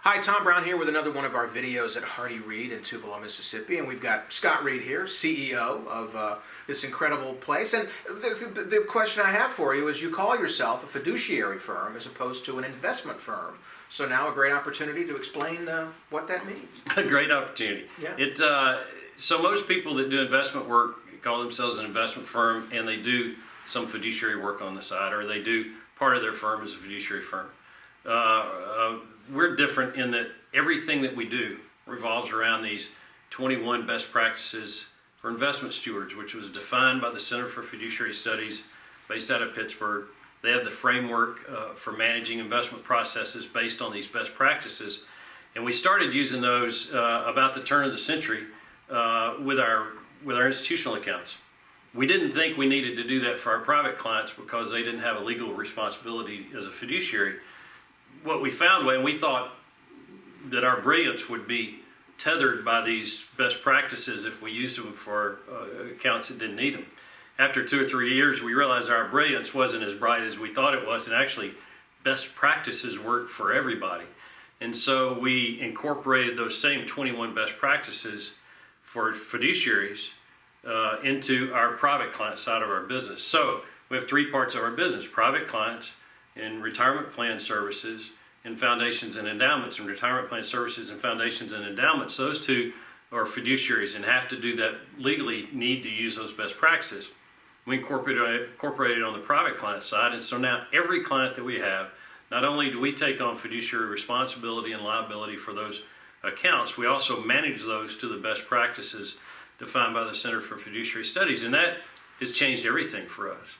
Hi, Tom Brown here with another one of our videos at Hardy Reid in Tupelo, Mississippi, and we've got Scott Reid here, CEO of this incredible place. And the question I have for you is, you call yourself a fiduciary firm as opposed to an investment firm. So now a great opportunity to explain what that means. A great opportunity. Yeah. So most people that do investment work call themselves an investment firm, and they do some fiduciary work on the side, or they do part of their firm as a fiduciary firm. We're different in that everything that we do revolves around these 21 best practices for investment stewards, which was defined by the Center for Fiduciary Studies based out of Pittsburgh. They have the framework for managing investment processes based on these best practices. And we started using those about the turn of the century with our institutional accounts. We didn't think we needed to do that for our private clients because they didn't have a legal responsibility as a fiduciary. What we found, and we thought that our brilliance would be tethered by these best practices if we used them for accounts that didn't need them. After 2 or 3 years, we realized our brilliance wasn't as bright as we thought it was, and actually best practices work for everybody. And so we incorporated those same 21 best practices for fiduciaries into our private client side of our business. So we have 3 parts of our business: private clients, in retirement plan services, in foundations and endowments. And retirement plan services and foundations and endowments, those 2 are fiduciaries and have to do that legally, need to use those best practices. We incorporated on the private client side, and so now every client that we have, not only do we take on fiduciary responsibility and liability for those accounts, we also manage those to the best practices defined by the Center for Fiduciary Studies, and that has changed everything for us.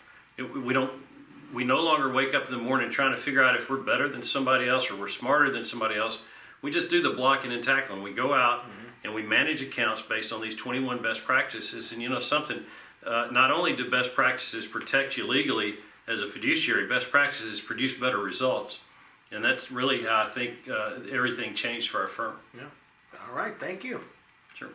We no longer wake up in the morning trying to figure out if we're better than somebody else or we're smarter than somebody else. We just do the blocking and tackling. We go out and we manage accounts based on these 21 best practices. And you know something, not only do best practices protect you legally as a fiduciary, best practices produce better results. And that's really how I think everything changed for our firm. Yeah. All right. Thank you. Sure.